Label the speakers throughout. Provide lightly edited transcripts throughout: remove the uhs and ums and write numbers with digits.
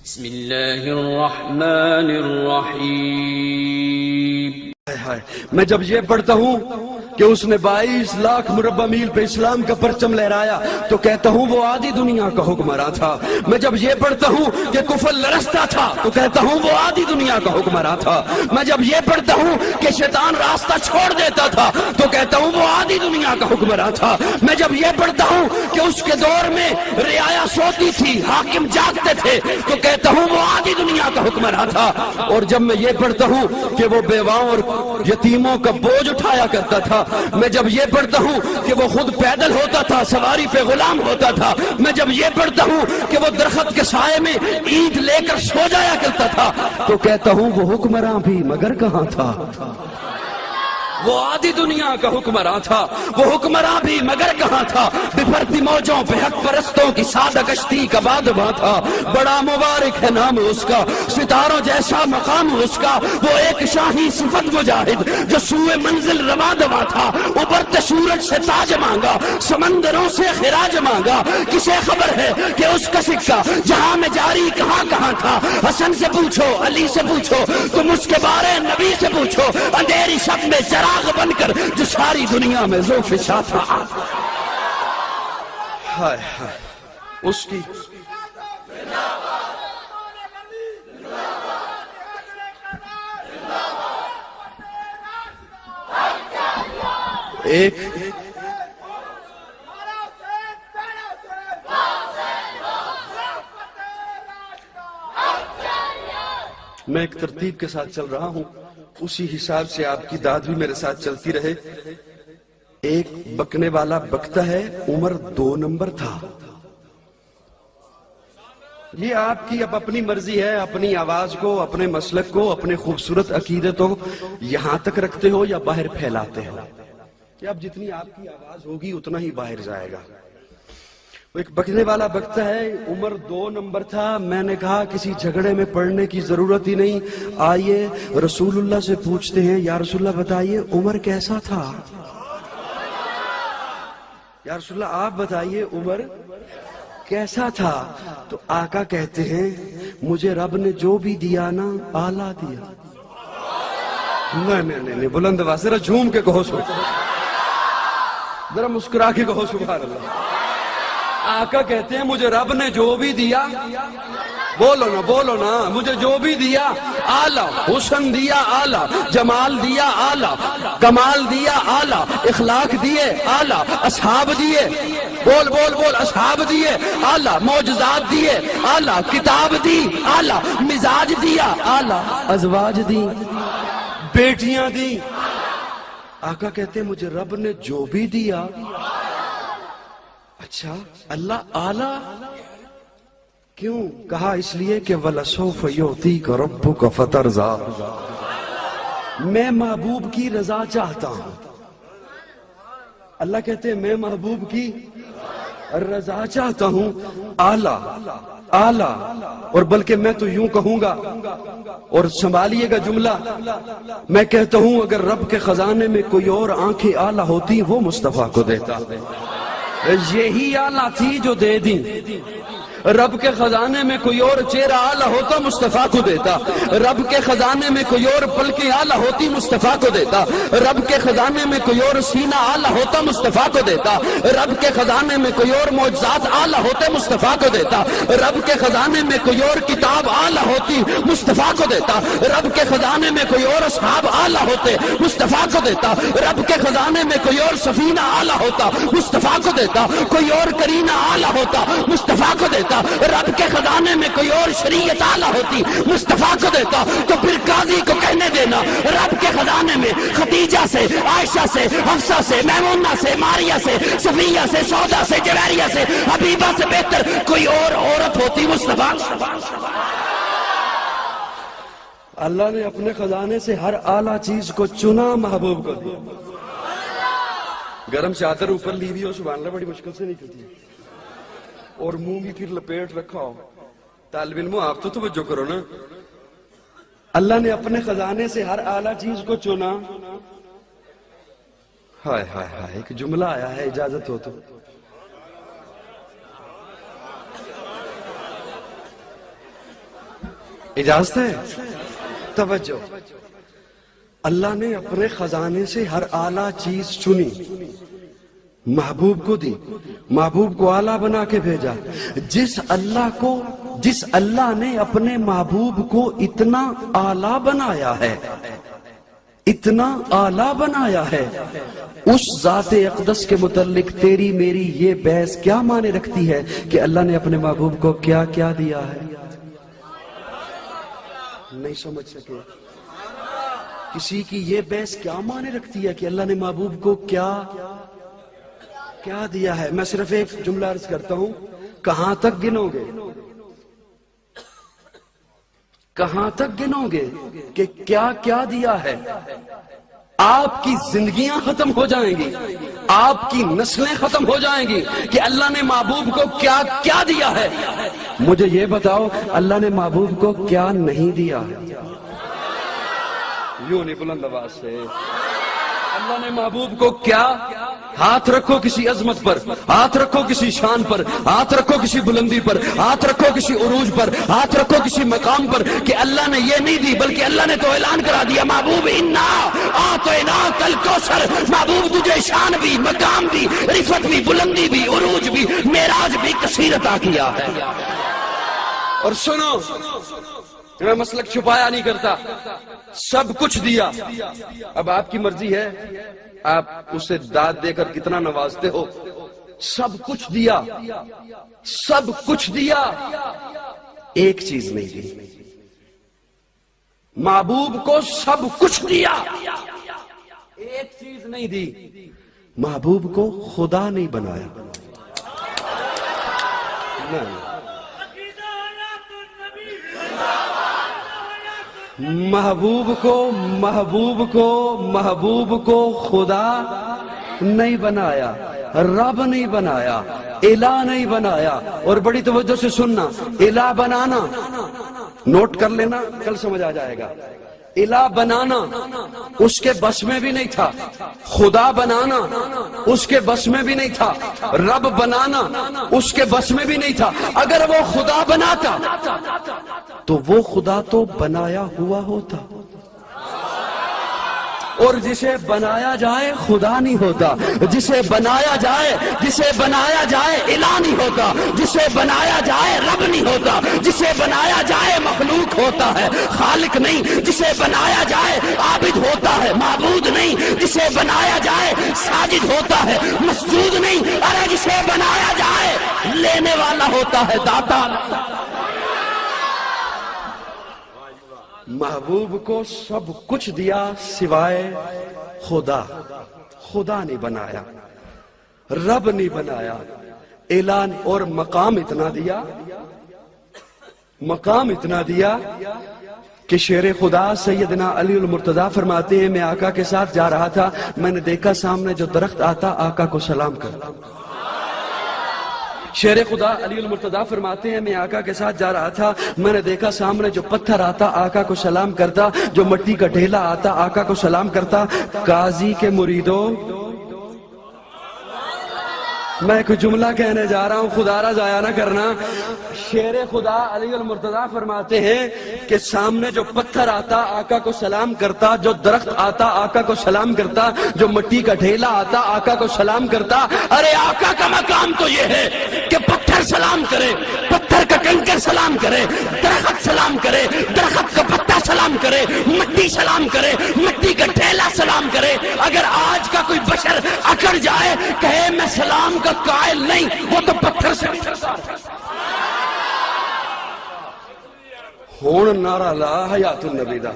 Speaker 1: بسم اللہ الرحمن الرحیم۔
Speaker 2: میں جب یہ پڑھتا ہوں کہ اس نے 22 لاکھ مربع میل پہ اسلام کا پرچم لہرایا تو کہتا ہوں وہ آدھی دنیا کا حکمراں تھا۔ میں جب یہ پڑھتا ہوں کہ کفر لرزتا تھا تو کہتا ہوں وہ آدھی دنیا کا حکمراں تھا۔ میں جب یہ پڑھتا ہوں کہ شیطان راستہ چھوڑ دیتا تھا تو کہتا ہوں وہ آدھی دنیا کا حکمراں تھا۔ میں جب یہ پڑھتا ہوں کہ اس کے دور میں رعایا سوتی تھی، حاکم جاگتے تھے تو کہتا ہوں وہ آدھی دنیا کا حکمراں تھا۔ اور جب میں یہ پڑھتا ہوں کہ وہ بیواؤں اور یتیموں کا بوجھ اٹھایا کرتا تھا، میں جب یہ پڑھتا ہوں کہ وہ خود پیدل ہوتا تھا، سواری پہ غلام ہوتا تھا، میں جب یہ پڑھتا ہوں کہ وہ درخت کے سائے میں اینٹ لے کر سو جایا کرتا تھا تو کہتا ہوں وہ حکمراں بھی مگر کہاں تھا؟ وہ آدھی دنیا کا حکمراں تھا، وہ حکمراں بھی مگر کہاں تھا؟ بپھرتی موجوں پہ حق پرستوں کی سادہ کشتی کا بادباں تھا۔ بڑا مبارک ہے نام اس کا، ستاروں جیسا مقام اس کا، وہ ایک شاہی صفت مجاہد جو سوئے منزل رواں دواں تھا۔ ابھرتے سورج سے تاج مانگا، سمندروں سے خراج مانگا، کسے خبر ہے کہ اس کا سکہ جہاں میں جاری کہاں کہاں تھا؟ حسن سے پوچھو، علی سے پوچھو، تم اس کے بارے نبی سے پوچھو، اندھیری شب میں چراغ بن کر جو ساری دنیا میں ذوفشاں تھا۔ ہائے ہائے اس کی ایک میں ایک ترتیب کے ساتھ چل رہا ہوں، اسی حساب سے آپ کی داد بھی میرے ساتھ چلتی رہے۔ ایک بکنے والا بکتا ہے، عمر 2 نمبر تھا۔ یہ آپ کی اب اپنی مرضی ہے، اپنی آواز کو، اپنے مسلک کو، اپنے خوبصورت عقیدت کو یہاں تک رکھتے ہو یا باہر پھیلاتے ہو، کہ اب جتنی آپ کی آواز ہوگی اتنا ہی باہر جائے گا۔ ایک بکنے والا بکتا ہے، عمر 2 نمبر تھا۔ میں نے کہا کسی جھگڑے میں پڑنے کی ضرورت ہی نہیں، آئیے رسول اللہ سے پوچھتے ہیں، یا رسول اللہ بتائیے عمر کیسا تھا؟ یا رسول اللہ آپ بتائیے عمر کیسا تھا؟ تو آقا کہتے ہیں مجھے رب نے جو بھی دیا نا آلہ دیا۔ نہیں بلند آواز ذرا جھوم کے کہو سبحان اللہ، ذرا مسکرا کے کہو سبحان اللہ۔ آقا کہتے ہیں مجھے رب نے جو بھی دیا، بولو نا، مجھے جو بھی دیا آلہ، حسن دیا آلہ، جمال دیا آلہ، کمال دیا آلہ، اخلاق دیے آلہ، اصحاب دیے، بول اصحاب دیے آلہ، معجزات دیے آلہ، کتاب دی آلہ، مزاج دیا آلہ، ازواج دی، بیٹیاں دی۔ آقا کہتے ہیں مجھے رب نے جو بھی دیا، اچھا اللہ آلہ کیوں کہا؟ اس لیے کہ وَلَسَوْفَ يُعْطِيكَ رَبُّكَ فَتَرْضَىٰ، میں محبوب کی رضا چاہتا ہوں۔ اللہ کہتے ہیں میں محبوب کی رضا چاہتا ہوں۔ آلہ اور بلکہ میں تو یوں کہوں گا، اور سنبھالیے گا جملہ، میں کہتا ہوں اگر رب کے خزانے میں کوئی اور آنکھیں آلہ ہوتی وہ مصطفیٰ کو دیتا، یہی آلہ تھی جو دے دی۔ رب کے خزانے میں کوئی اور چہرہ آلہ ہوتا مصطفیٰ کو دیتا، رب کے خزانے میں کوئی اور پلکیں آلہ ہوتی مصطفیٰ کو دیتا، رب کے خزانے میں کوئی اور سینہ آلہ ہوتا مصطفیٰ کو دیتا، رب کے خزانے میں کوئی اور معجزات آلہ ہوتے مصطفیٰ کو دیتا، رب کے خزانے میں کوئی اور کتاب آلہ ہوتی مصطفیٰ کو دیتا، رب کے خزانے میں کوئی اور اصحاب آلہ ہوتے مصطفیٰ کو دیتا، رب کے خزانے میں کوئی اور سفینہ آلہ ہوتا مصطفیٰ کو دیتا، کوئی اور کرینہ آلہ ہوتا مصطفیٰ کو دیتا، رب کے خزانے میں کوئی اور شریعت آلہ ہوتی مصطفیٰ کو دیتا۔ تو پھر قاضی کو کہنے دینا رب کے خزانے میں خدیجہ سے، عائشہ سے، حفصہ سے، میمونہ سے، ماریہ سے، صفیہ سے، سودا سے، جویریہ سے، حبیبہ سے بہتر کوئی اور عورت ہوتی مصطفیٰ۔ اللہ نے اپنے خزانے سے ہر اعلیٰ چیز کو چنا، محبوب کو دیا۔ گرم چادر اوپر لی ہوئی ہو سبحان اللہ بڑی مشکل سے نکلتی ہے، اور منہ بھی پھر لپیٹ رکھا ہو۔ طالب علموں آپ تو توجہ کرو نا، اللہ نے اپنے خزانے سے ہر اعلیٰ چیز کو چنا۔ ہائے ہائے ہائے، ایک جملہ آیا ہے، اجازت ہو تو اجازت ہے؟ توجہ، اللہ نے اپنے خزانے سے ہر اعلیٰ چیز چنی، محبوب کو دی، محبوب کو اعلیٰ بنا کے بھیجا۔ جس اللہ نے اپنے محبوب کو اتنا اعلیٰ بنایا ہے، اتنا اعلیٰ بنایا ہے، اس ذات اقدس کے متعلق تیری میری یہ بحث کیا معنی رکھتی ہے کہ اللہ نے اپنے محبوب کو کیا کیا دیا ہے؟ نہیں سمجھ سکے؟ کسی کی یہ بحث کیا معنی رکھتی ہے کہ اللہ نے محبوب کو کیا دیا ہے؟ میں صرف ایک جملہ عرض کرتا ہوں، کہاں تک گنو گے؟ کہاں تک گنو گے کہ کیا کیا دیا ہے؟ آپ کی زندگیاں ختم ہو جائیں گی، آپ کی نسلیں ختم ہو جائیں گی کہ اللہ نے محبوب کو کیا کیا دیا ہے۔ مجھے یہ بتاؤ، اللہ نے محبوب کو کیا نہیں دیا؟ یوں نہیں، بلند آواز سے، اللہ نے محبوب کو کیا؟ ہاتھ رکھو کسی عظمت پر، ہاتھ رکھو کسی شان پر، ہاتھ رکھو کسی بلندی پر، ہاتھ رکھو کسی عروج پر، ہاتھ رکھو کسی مقام پر کہ اللہ نے یہ نہیں دی، بلکہ اللہ نے تو اعلان کرا دیا، محبوب انا اعطیناک الکوثر، محبوب تجھے شان بھی، مقام بھی، رفعت بھی، بلندی بھی، عروج بھی، معراج بھی کثیر عطا کیا ہے۔ اور سنو، میں مسلک چھپایا نہیں کرتا، سب کچھ دیا، اب آپ کی مرضی ہے آپ اسے داد دے کر کتنا نوازتے ہو۔ سب کچھ دیا، سب کچھ دیا، ایک چیز نہیں دی۔ محبوب کو سب کچھ دیا، ایک چیز نہیں دی، محبوب کو خدا نہیں بنایا۔ محبوب کو خدا نہیں بنایا، رب نہیں بنایا، الہ نہیں بنایا۔ اور بڑی توجہ سے سننا، الہ بنانا نوٹ کر لینا، کل سمجھ آ جائے گا۔ الہ بنانا اس کے بس میں بھی نہیں تھا، خدا بنانا اس کے بس میں بھی نہیں تھا، رب بنانا اس کے بس میں بھی نہیں تھا۔ اگر وہ خدا بناتا تو وہ خدا تو بنایا ہوا ہوتا، اور جسے بنایا جائے خدا نہیں ہوتا، جسے بنایا جائے الہ نہیں ہوتا، جسے بنایا جائے رب نہیں ہوتا، جسے بنایا جائے مخلوق ہوتا ہے، خالق نہیں، جسے بنایا جائے عابد ہوتا ہے، معبود نہیں، جسے بنایا جائے ساجد ہوتا ہے، مسجود نہیں، ارے جسے بنایا جائے لینے والا ہوتا ہے، داتا۔ محبوب کو سب کچھ دیا سوائے خدا نہیں بنایا، رب نہیں بنایا، اعلان اور مقام اتنا دیا کہ شیر خدا سیدنا علی المرتضیٰ فرماتے ہیں، میں آقا کے ساتھ جا رہا تھا، میں نے دیکھا سامنے جو درخت آتا آقا کو سلام کرتا۔ شیر خدا علی المرتضیٰ فرماتے ہیں، میں آقا کے ساتھ جا رہا تھا، میں نے دیکھا سامنے جو پتھر آتا آقا کو سلام کرتا، جو مٹی کا ڈھیلا آتا آقا کو سلام کرتا۔ قاضی کے مریدوں، میں کوئی جملہ کہنے جا رہا ہوں، خدا را ضائع نہ کرنا۔ شیر خدا علی المرتضیٰ فرماتے ہیں کہ سامنے جو پتھر آتا آقا کو سلام کرتا، جو درخت آتا آقا کو سلام کرتا، جو مٹی کا ڈھیلا آتا آقا کو سلام کرتا۔ ارے آقا کا مقام تو یہ ہے کہ پتھر سلام کرے، پتھر کا کنکر سلام کرے، درخت سلام کرے، درخت کا پتا سلام کرے، مٹی سلام کرے، مٹی کا ڈھیلا سلام کرے۔ اگر آج کا کوئی بشر اکڑ جائے کہے میں سلام کا قائل نہیں، وہ تو پتھر سے ہون نعرہ لا حیات النبی دا۔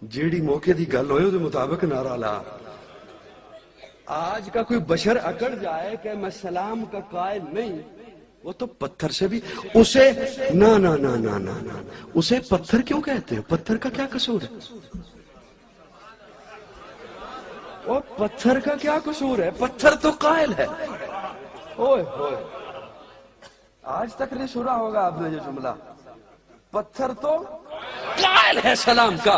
Speaker 2: جیڑی موقع دی گل ہوئے دے مطابق نعرہ لا۔ آج کا کوئی بشر اکڑ جائے کہ میں سلام کا قائل نہیں، وہ تو پتھر سے بھی اسے اسے پتھر کیوں کہتے ہیں؟ پتھر کا کیا قصور ہے؟ اور پتھر کا کیا قصور ہے؟ پتھر تو قائل ہے۔ اوئے ہوئے، آج تک نہیں سنا ہوگا آپ نے جو جملہ، پتھر تو قائل ہے سلام کا،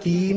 Speaker 2: 3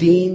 Speaker 2: 3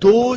Speaker 2: 2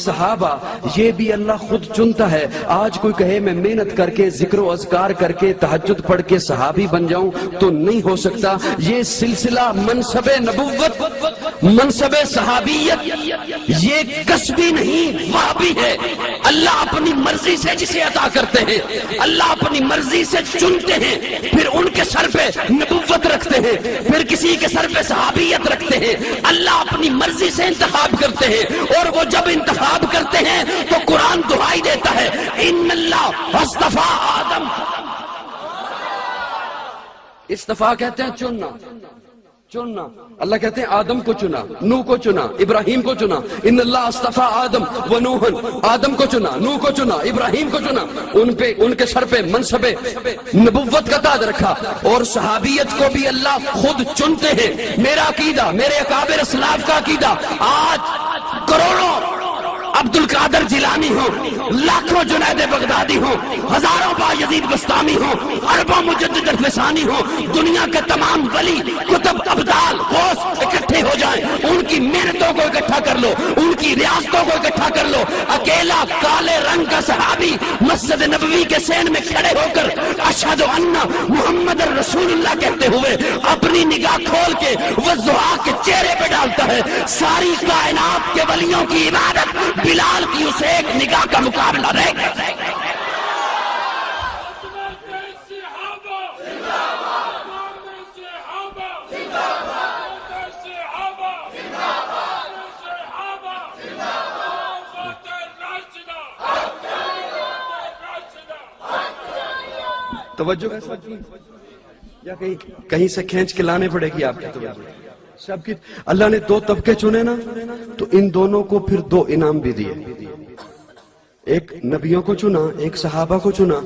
Speaker 2: صحابہ یہ بھی اللہ خود چنتا ہے. آج کوئی کہے میں محنت کر کے ذکر و اذکار کر کے تہجد پڑھ کے صحابی بن جاؤں تو نہیں ہو سکتا. یہ سلسلہ منصب نبوت، منصب صحابیت یہ کسبی نہیں وہابی ہے. اللہ اپنی مرضی سے جسے عطا کرتے ہیں، اللہ اپنی مرضی سے چنتے ہیں، پھر ان کے سر پہ نبوت رکھتے ہیں، پھر کسی کے سر پہ صحابیت رکھتے ہیں. اللہ اپنی مرضی سے انتخاب کرتے ہیں، اور وہ جب انتخاب کرتے ہیں تو قرآن دہائی دیتا ہے ان اللہ اصطفیٰ آدم. استفا کہتے ہیں چننا، چننا. اللہ کہتے ہیں آدم کو چنا، نوح کو چنا، ابراہیم کو چنا. ان اللہ اصطفیٰ آدم و نوحن، آدم کو چنا، نوح کو چنا، ابراہیم کو چنا. ان کے سر پہ منصب نبوت کا تاج رکھا. اور صحابیت کو بھی اللہ خود چنتے ہیں. میرا عقیدہ، میرے اکابر اسلاف کا عقیدہ، آج کروڑوں عبد القادر جیلانی ہوں، لاکھوں جنید بغدادی ہوں، ہزاروں بایزید بستامی ہوں، اربوں مجدد الفسانی ہوں، دنیا کے تمام ولی کتب ابدال غوث اکٹھے ہو جائیں، ان کی محنتوں کو اکٹھا کر لو، ان کی ریاستوں کو اکٹھا کر لو. اکیلا کالے رنگ کا صحابی مسجد نبوی کے سین میں کھڑے ہو کر اشہد ان محمد رسول اللہ کہتے ہوئے اپنی نگاہ کھول کے وضحا کے چہرے پہ ڈالتا ہے. ساری کائنات کے ولیوں کی عبادت بلال کی اسے ایک نگاہ کا مقابلہ رہ گیا. توجہ یا کہیں سے کھینچ کے لانے پڑے گی آپ کی توجہ. سب کی اللہ نے دو طبقے چنے نا، تو ان دونوں کو پھر دو انعام بھی دیے. ایک نبیوں کو چنا، ایک صحابہ کو چنا،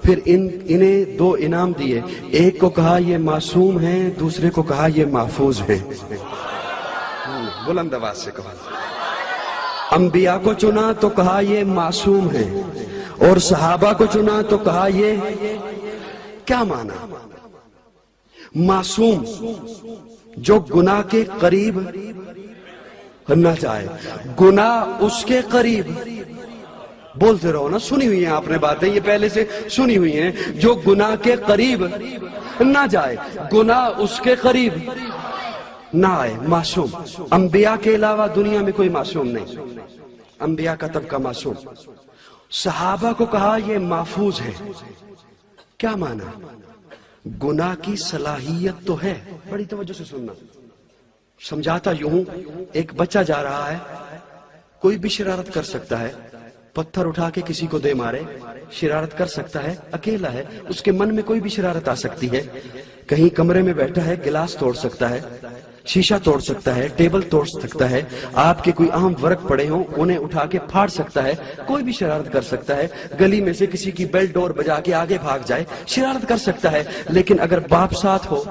Speaker 2: پھر انہیں دو انعام دیے. ایک کو کہا یہ معصوم ہیں، دوسرے کو کہا یہ محفوظ ہیں. بلند آواز سے کہا. انبیاء کو چنا تو کہا یہ معصوم ہیں، اور صحابہ کو چنا تو کہا یہ کیا مانا؟ معصوم جو گناہ کے قریب نہ جائے. گناہ اس کے قریب، بولتے رہو نا، سنی ہوئی ہیں آپ نے باتیں، یہ پہلے سے سنی ہوئی ہیں. جو گناہ کے قریب نہ جائے، گناہ اس کے قریب نہ آئے. معصوم. انبیاء کے علاوہ دنیا میں کوئی معصوم نہیں، انبیاء کا طبقہ معصوم. صحابہ کو کہا یہ محفوظ ہے. کیا مانا؟ گناہ کی صلاحیت تو ہے. بڑی توجہ سے سننا. سمجھاتا یوں ہوں، ایک بچہ جا رہا ہے، کوئی بھی شرارت کر سکتا ہے، پتھر اٹھا کے کسی کو دے مارے، شرارت کر سکتا ہے، اکیلا ہے، اس کے من میں کوئی بھی شرارت آ سکتی ہے. کہیں کمرے میں بیٹھا ہے، گلاس توڑ سکتا ہے، شیشہ توڑ سکتا ہے، ٹیبل توڑ سکتا ہے، آپ کے کوئی اہم ورق پڑے ہوں انہیں اٹھا کے پھاڑ سکتا ہے، کوئی بھی شرارت کر سکتا ہے. گلی میں سے کسی کی بیل ڈور بجا کے آگے بھاگ جائے، شرارت کر سکتا ہے. لیکن اگر باپ ساتھ ہو،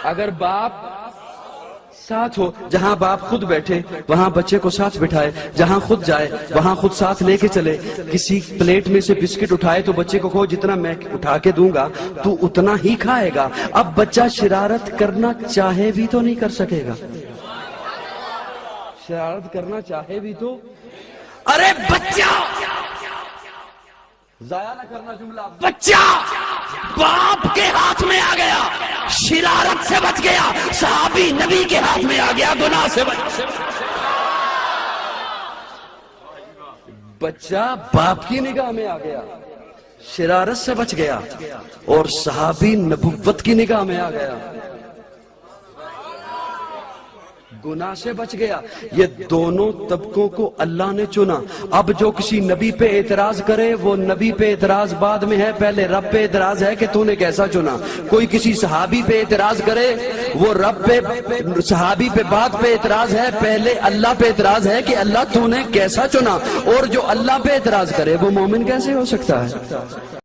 Speaker 2: اگر باپ ساتھ ہو، جہاں باپ خود بیٹھے وہاں بچے کو ساتھ بٹھائے، جہاں خود جائے وہاں خود ساتھ لے کے چلے، کسی پلیٹ میں سے بسکٹ اٹھائے تو بچے کو کہو جتنا میں اٹھا کے دوں گا تو اتنا ہی کھائے گا. اب بچہ شرارت کرنا چاہے بھی تو نہیں کر سکے گا. شرارت کرنا چاہے بھی تو، ارے بچہ، ضائع نہ کرنا جملہ، بچہ باپ کے ہاتھ میں آ گیا، شرارت سے بچ گیا. صحابی نبی کے ہاتھ میں آ گیا، گناہ سے بچ. بچہ باپ کی نگاہ میں آ گیا، شرارت سے بچ گیا، اور صحابی نبوت کی نگاہ میں آ گیا، گناہ سے بچ گیا. یہ دونوں طبقوں کو اللہ نے چنا. اب جو کسی نبی پہ اعتراض کرے وہ نبی پہ اعتراض بعد میں ہے، پہلے رب پہ اعتراض ہے کہ تو نے کیسا چنا. کوئی کسی صحابی پہ اعتراض کرے وہ رب پہ، صحابی پہ بات پہ اعتراض ہے، پہلے اللہ پہ اعتراض ہے کہ اللہ تو نے کیسا چنا. اور جو اللہ پہ اعتراض کرے وہ مومن کیسے ہو سکتا ہے؟